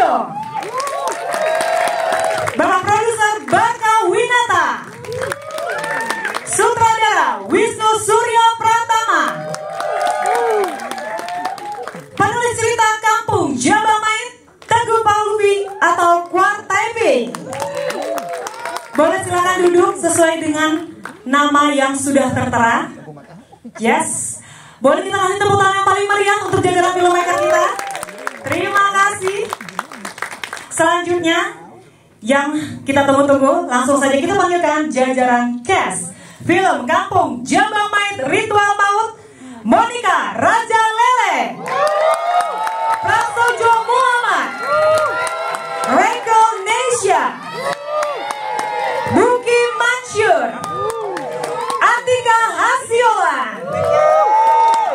Prasojo, Bapak Produser Barka Winata, Sutradara Wisnu Surya Pratama, penulis cerita Kampung Jabamait Teguh Paulubi atau Kwartaiping. Boleh silakan duduk sesuai dengan nama yang sudah tertera. Yes. Boleh kita kasih tepuk tangan yang paling meriah untuk jajaran filmmaker kita. Terima kasih. Selanjutnya yang kita tunggu-tunggu, langsung saja kita panggilkan jajaran cast film Kampung Jabamait Ritual Maut, Monica Raja Lele, Prasojo Muhammad, Reko Nesya, Buki Mansur, Atika Hasiolan,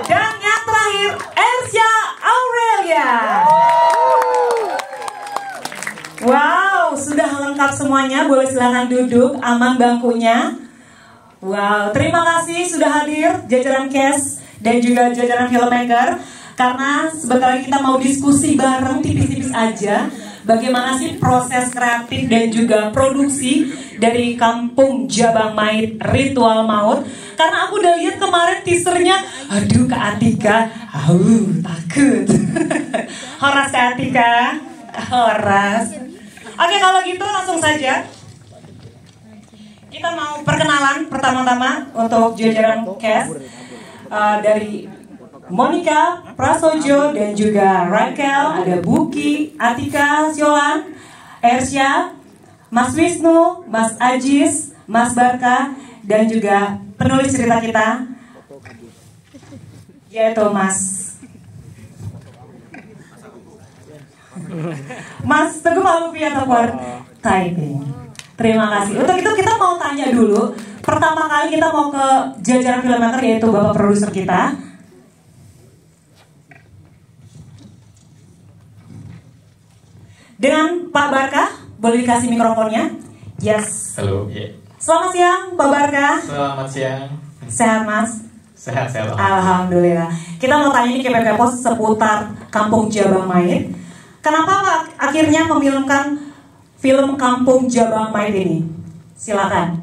dan yang terakhir Ersya Aurelia. Wow, sudah lengkap semuanya. Boleh silakan duduk, aman bangkunya. Wow, terima kasih sudah hadir jajaran cast dan juga jajaran filmmaker. Karena sebentar lagi kita mau diskusi bareng tipis-tipis aja. Bagaimana sih proses kreatif dan juga produksi dari Kampung Jabamait Ritual Maut. Karena aku udah lihat kemarin teasernya. Aduh Kak Atika, takut. Horas Kak Atika, horas. Oke, kalau gitu langsung saja kita mau perkenalan pertama-tama untuk jajaran cast dari Monica, Prasojo, dan juga Raquel. Ada Buki, Atika, Siolan, Ersya, Mas Wisnu, Mas Ajis, Mas Barka, dan juga penulis cerita kita, yaitu Mas Teguh Paulubi atau Kwartaiping. Terima kasih. Untuk itu kita mau tanya dulu. Pertama kali kita mau ke jajaran filmmaker, yaitu Bapak Produser kita. Dengan Pak Barka, boleh dikasih mikrofonnya? Yes. Halo. Yeah. Selamat siang, Pak Barka. Selamat siang. Sehat, Mas? Sehat. Alhamdulillah. Kita mau tanya ini kepo-kepo seputar Kampung Jabamait. Kenapa Pak akhirnya memilihkan film Kampung Jabamait ini? Silakan.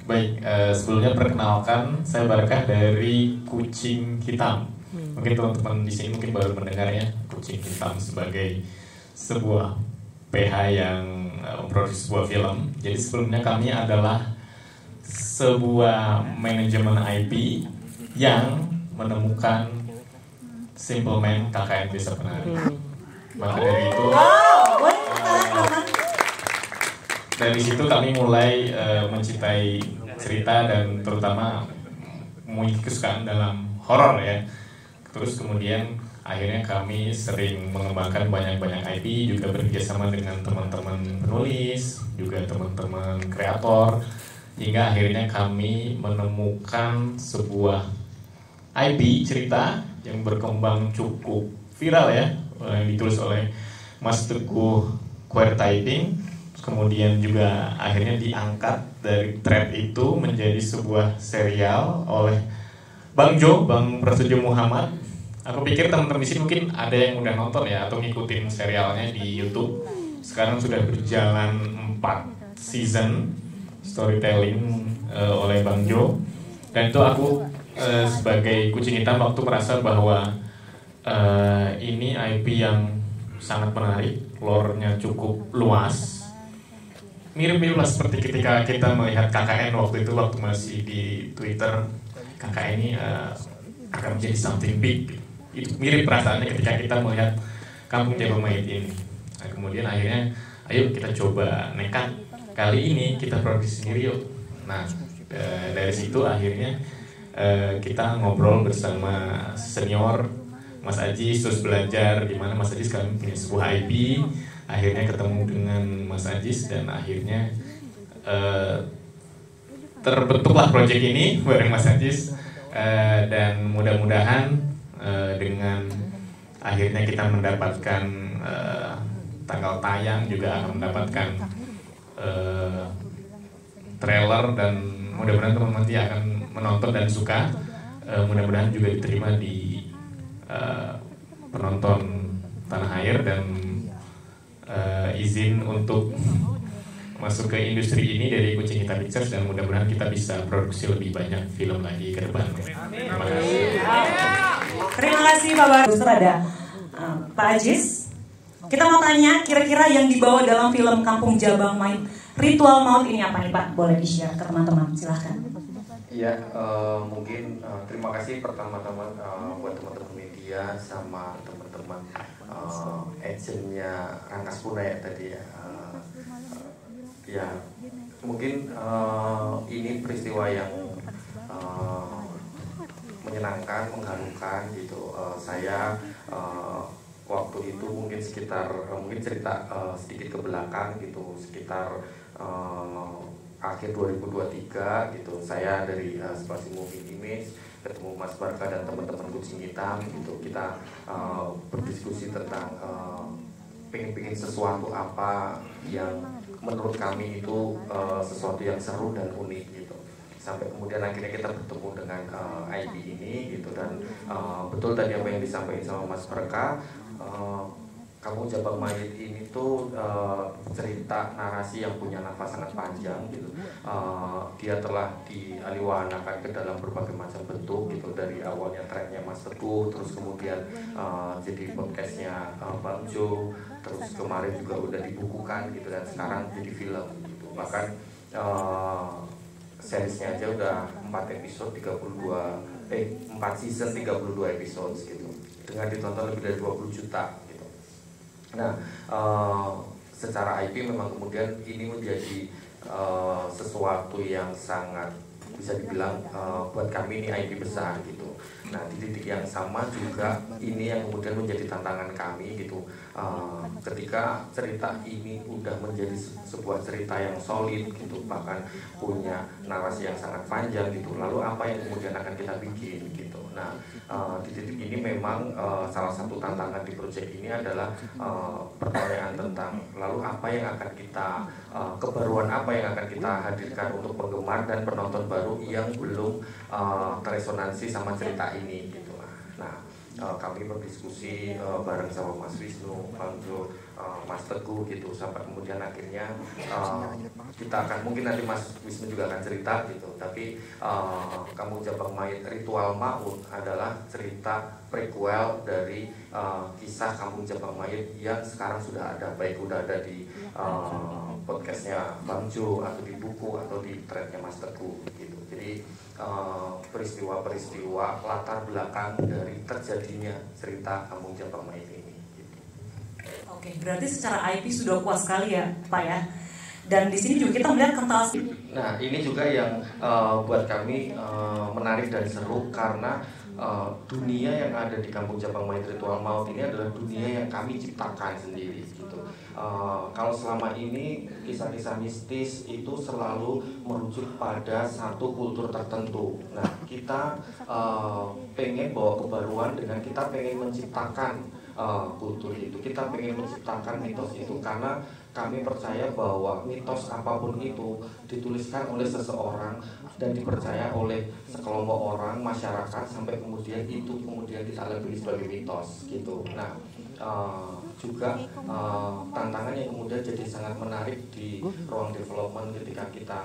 Baik, sebelumnya perkenalkan, saya Barka dari Kucing Hitam. Mungkin teman-teman di sini mungkin baru mendengarnya. Kucing Hitam sebagai sebuah PH yang memproduksi sebuah film. Jadi sebelumnya kami adalah sebuah manajemen IP yang menemukan Simple Man KKN Desa Penari. Maka dari itu, dari situ kami mulai mencintai cerita dan terutama memiliki kesukaan dalam horor ya. Terus kemudian akhirnya kami sering mengembangkan banyak-banyak IP, juga bekerjasama dengan teman-teman penulis, juga teman-teman kreator, hingga akhirnya kami menemukan sebuah IP cerita yang berkembang cukup viral ya, yang ditulis oleh Mas Teguh Kwartaiping. Kemudian juga akhirnya diangkat dari thread itu menjadi sebuah serial oleh Bang Prasojo Muhammad. Aku pikir teman-teman di sini mungkin ada yang udah nonton ya atau ngikutin serialnya di YouTube. Sekarang sudah berjalan 4 season storytelling oleh Bang Jo. Dan itu aku sebagai kucing hitam waktu merasa bahwa ini IP yang sangat menarik, lore-nya cukup luas. Mirip-mirip lah seperti ketika kita melihat KKN waktu itu, waktu masih di Twitter. KKN ini akan menjadi something big. Itu mirip perasaannya ketika kita melihat Kampung Jabamait ini. Nah, kemudian akhirnya ayo kita coba nekat, kali ini kita produksi sendiri yuk. Nah dari situ akhirnya kita ngobrol bersama senior Mas Ajis, terus belajar di mana Mas Ajis kami punya sebuah IP. Akhirnya ketemu dengan Mas Ajis dan akhirnya terbentuklah proyek ini bareng Mas Ajis. Dan mudah-mudahan dengan akhirnya kita mendapatkan tanggal tayang, juga akan mendapatkan trailer, dan mudah-mudahan teman-teman nanti akan menonton dan suka. Mudah-mudahan juga diterima di penonton tanah air, dan izin untuk masuk ke industri ini dari Kucing Hitam Pictures, dan mudah-mudahan kita bisa produksi lebih banyak film lagi ke depan. Terima kasih. Terima kasih Pak Baru. Ada Pak Ajis. Kita mau tanya kira-kira yang dibawa dalam film Kampung Jabang Mayit Ritual Maut ini apa nih Pak? Boleh di-share ke teman-teman, silahkan. Iya, mungkin terima kasih pertama-tama buat teman-teman media sama teman-teman agentnya Rangkas Puna ya tadi ya. Ya, mungkin ini peristiwa yang menyenangkan, mengharukan gitu. Saya waktu itu mungkin cerita sedikit ke belakang gitu, sekitar akhir 2023 gitu. Saya dari Spasi Movie Image ketemu Mas Barka dan teman-teman Kucing Hitam gitu. Kita berdiskusi tentang pengen sesuatu apa yang menurut kami itu sesuatu yang seru dan unik gitu. Sampai kemudian akhirnya kita bertemu dengan IP ini gitu. Dan betul tadi apa yang disampaikan sama Mas Barka, Kampung Jabang Mayit ini tuh cerita narasi yang punya nafas sangat panjang gitu. Dia telah dialiwanakan ke dalam berbagai macam bentuk gitu, dari awalnya tracknya Mas Teguh, terus kemudian jadi podcastnya Bang Jo, terus kemarin juga udah dibukukan gitu, dan sekarang jadi film gitu. Bahkan seriesnya aja udah 4 episode 4 season 32 episode gitu, dengan ditonton lebih dari 20 juta gitu. Nah, secara IP memang kemudian ini menjadi sesuatu yang sangat bisa dibilang buat kami ini IP besar gitu. Nah, di titik yang sama juga ini yang kemudian menjadi tantangan kami gitu. Ketika cerita ini udah menjadi sebuah cerita yang solid gitu, bahkan punya narasi yang sangat panjang gitu, lalu apa yang kemudian akan kita bikin gitu. Nah, di titik ini memang salah satu tantangan di proyek ini adalah pertanyaan tentang lalu apa yang akan kita kebaruan apa yang akan kita hadirkan untuk penggemar dan penonton baru yang belum teresonansi sama cerita ini gitu. Nah, kami berdiskusi bareng sama Mas Wisnu, Bang Jo, Mas Teguh gitu, sampai kemudian akhirnya kita akan, mungkin nanti Mas Wisnu juga akan cerita gitu, tapi Kampung Jabang Mayit Ritual Maut adalah cerita prequel dari kisah Kampung Jabang Mayit yang sekarang sudah ada, baik udah ada di podcastnya Bang Jo, atau di buku, atau di threadnya Mas Teguh gitu. Jadi peristiwa-peristiwa latar belakang dari terjadinya cerita Kampung Jabang Mayit ini gitu. Oke, berarti secara IP sudah kuat sekali ya Pak ya. Dan di sini juga kita melihat kental. Nah, ini juga yang buat kami menarik dan seru, karena dunia yang ada di Kampung Jabang Mayit Ritual Maut ini adalah dunia yang kami ciptakan sendiri gitu. Kalau selama ini kisah-kisah mistis itu selalu merujuk pada satu kultur tertentu. Nah, kita pengen bawa kebaruan dengan kita pengen menciptakan kultur itu. Kita pengen menciptakan mitos itu, karena kami percaya bahwa mitos apapun itu dituliskan oleh seseorang dan dipercaya oleh sekelompok orang, masyarakat, sampai kemudian itu kemudian kita labeli sebagai mitos gitu. Nah, juga tantangan yang kemudian jadi sangat menarik di ruang development ketika kita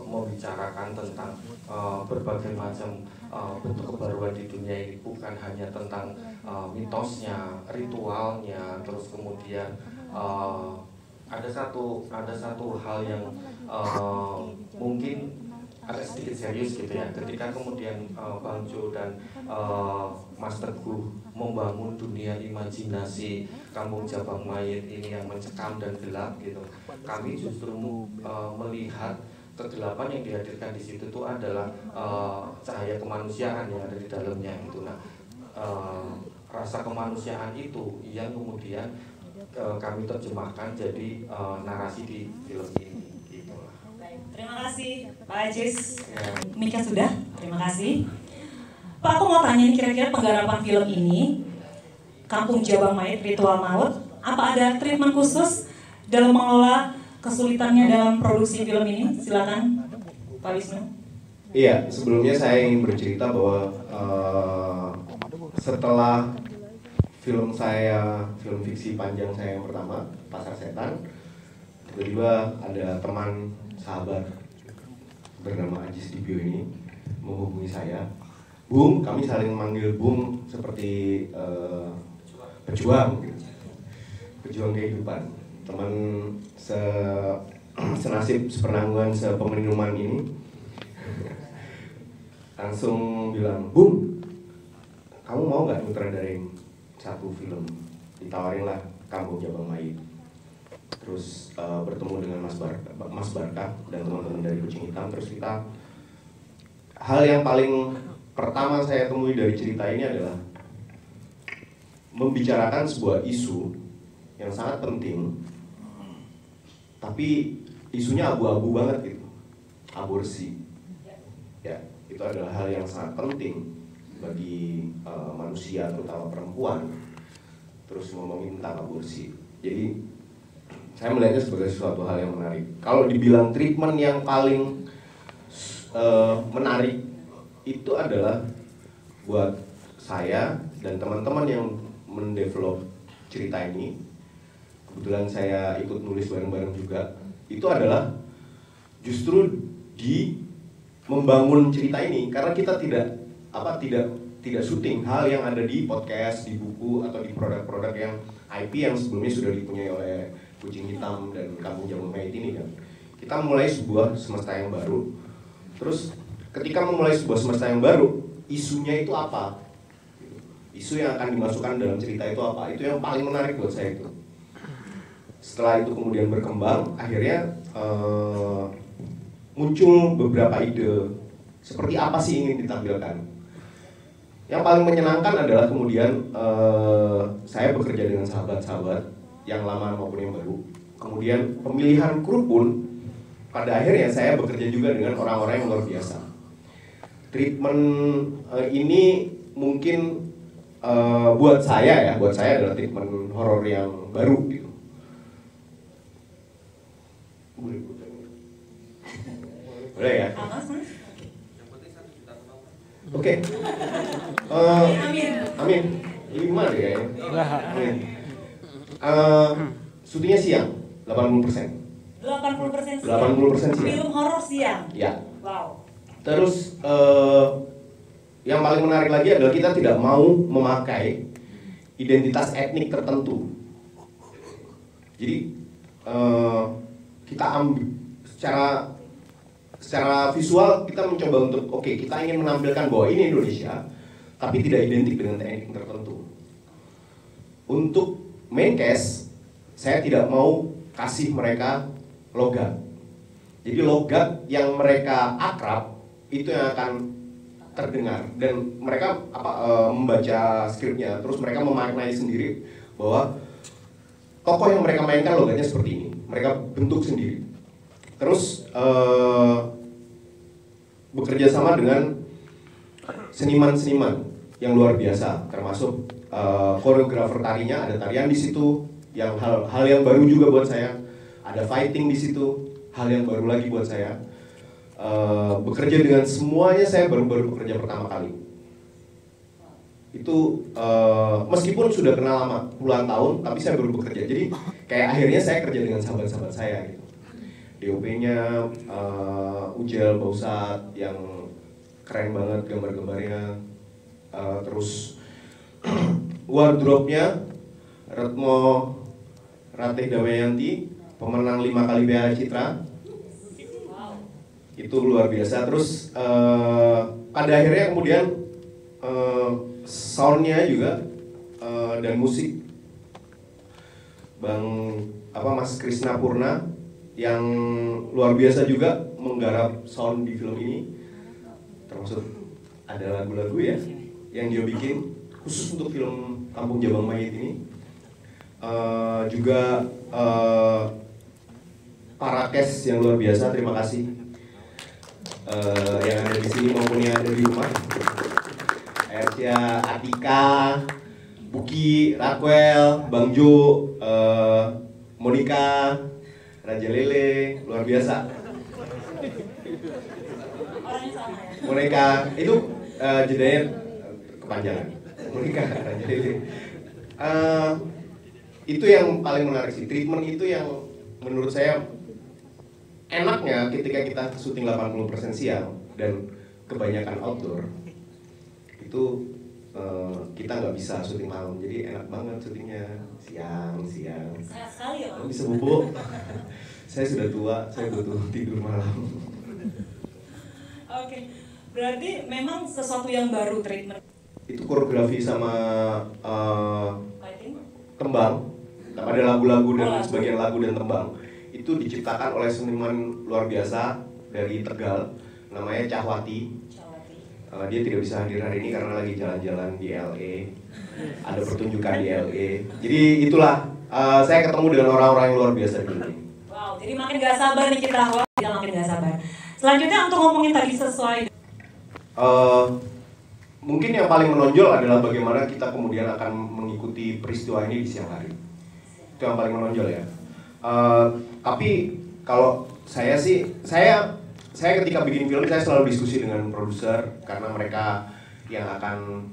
membicarakan tentang berbagai macam bentuk kebaruan di dunia ini, bukan hanya tentang mitosnya, ritualnya, terus kemudian ada satu hal yang mungkin agak sedikit serius gitu ya, ketika kemudian Bang Jo dan Mas Teguh membangun dunia imajinasi Kampung Jabang Mayit ini yang mencekam dan gelap gitu. Kami justru melihat kegelapan yang dihadirkan di situ itu adalah cahaya kemanusiaan yang ada di dalamnya gitu. Nah, rasa kemanusiaan itu yang kemudian kami terjemahkan jadi narasi di film ini gitu. Terima kasih Pak Ajis. Mika sudah, terima kasih. Pak, aku mau tanya nih, kira-kira penggarapan film ini Kampung Jabang Mayit Ritual Maut, apa ada treatment khusus dalam mengelola kesulitannya dalam produksi film ini? Silakan Pak Wisnu. Iya, sebelumnya saya ingin bercerita bahwa setelah film fiksi panjang saya yang pertama, Pasar Setan. Tiba-tiba ada teman sahabat bernama Ajis Dibio ini menghubungi saya. Bung, kami saling manggil Bung seperti pejuang gitu. Pejuang kehidupan. Teman senasib, sepenanggungan, sepeminuman ini langsung bilang, Bung, kamu mau nggak nyutradarain satu film? Ditawarin lah Kampung Jabang Mayit. Terus bertemu dengan Mas Barka dan teman-teman dari Kucing Hitam. Terus kita, hal yang paling pertama saya temui dari cerita ini adalah membicarakan sebuah isu yang sangat penting, tapi isunya abu-abu banget gitu, aborsi. Ya, itu adalah hal yang sangat penting bagi manusia, terutama perempuan. Terus ngomongin tentang aborsi. Jadi saya melihatnya sebagai suatu hal yang menarik. Kalau dibilang treatment yang paling menarik itu adalah buat saya dan teman-teman yang mendevelop cerita ini. Kebetulan saya ikut nulis bareng-bareng juga. Itu adalah justru di membangun cerita ini, karena kita tidak syuting hal yang ada di podcast, di buku atau di produk-produk yang IP yang sebelumnya sudah dipunyai oleh Kucing Hitam dan Kampung Jabang Mayit ini kan. Kita mulai sebuah semesta yang baru. Terus ketika memulai sebuah semesta yang baru, isunya itu apa? Isu yang akan dimasukkan dalam cerita itu apa? Itu yang paling menarik buat saya itu. Setelah itu kemudian berkembang, akhirnya muncul beberapa ide seperti apa sih ingin ditampilkan. Yang paling menyenangkan adalah kemudian saya bekerja dengan sahabat-sahabat yang lama maupun yang baru. Kemudian pemilihan kru pun pada akhirnya saya bekerja juga dengan orang-orang yang luar biasa. Treatment ini mungkin buat saya adalah treatment horor yang baru gitu. Boleh ya? Oke. Amin. Ini gimana deh kayaknya? Amin. Syutingnya siang, 80%. 80% siang. 80% siang. Film horor siang. Ya. Wow. Terus yang paling menarik lagi adalah kita tidak mau memakai identitas etnik tertentu. Jadi kita ambil secara visual kita mencoba untuk kita ingin menampilkan bahwa ini Indonesia, tapi tidak identik dengan etnik tertentu. Untuk main cast, saya tidak mau kasih mereka logat. Jadi logat yang mereka akrab itu yang akan terdengar, dan mereka membaca skripnya, terus mereka memaknai sendiri bahwa tokoh yang mereka mainkan logatnya seperti ini, mereka bentuk sendiri. Terus bekerja sama dengan seniman-seniman yang luar biasa, termasuk koreografer tarinya, ada tarian di situ, yang hal yang baru juga buat saya, ada fighting di situ, hal yang baru lagi buat saya. Bekerja dengan semuanya saya baru bekerja pertama kali. Itu meskipun sudah kenal lama puluhan tahun, tapi saya baru bekerja. Jadi kayak akhirnya saya kerja dengan sahabat-sahabat saya gitu. DOP-nya Ujel Bausat yang keren banget gambar-gambarnya. Terus wardrobe-nya Retmo Ratih Damayanti, pemenang 5 kali Piala Citra. Itu luar biasa. Terus pada akhirnya kemudian soundnya juga dan musik Mas Krisna Purna yang luar biasa juga menggarap sound di film ini, termasuk ada lagu-lagu ya yang dia bikin khusus untuk film Kampung Jabang Mayit ini. Juga para cast yang luar biasa, terima kasih yang ada di sini maupun yang ada di rumah. Ercia, Atika, Buki, Raquel, Bang Jo, Monica, Raja Lele, luar biasa. Monica itu jedanya kepanjangan. Monica, Raja Lele. Itu yang paling menarik sih, treatment itu yang menurut saya enaknya ketika kita syuting 80% siang dan kebanyakan outdoor itu kita nggak bisa syuting malam, jadi enak banget syutingnya siang. Sehat sekali ya, Om. Bisa bobo. Saya sudah tua, saya butuh tidur malam. Oke, berarti memang sesuatu yang baru treatment. Itu koreografi sama Lighting? tembang. Ada lagu-lagu dan sebagian lagu dan tembang itu diciptakan oleh seniman luar biasa dari Tegal, namanya Cahwati. Dia tidak bisa hadir hari ini karena lagi jalan-jalan di LA. Ada pertunjukan di LA. Jadi itulah saya ketemu dengan orang-orang yang luar biasa di sini. Wow, jadi makin gak sabar nih kita, makin gak sabar. Selanjutnya untuk ngomongin tadi sesuai. Mungkin yang paling menonjol adalah bagaimana kita kemudian akan mengikuti peristiwa ini di siang hari. Itu yang paling menonjol ya. Tapi kalau saya sih, saya ketika bikin film saya selalu diskusi dengan produser karena mereka yang akan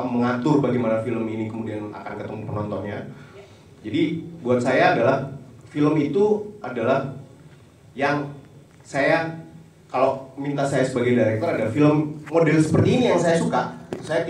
mengatur bagaimana film ini kemudian akan ketemu penontonnya. Jadi buat saya adalah film itu adalah yang saya, kalau minta saya sebagai director, ada film model seperti ini yang saya suka. Saya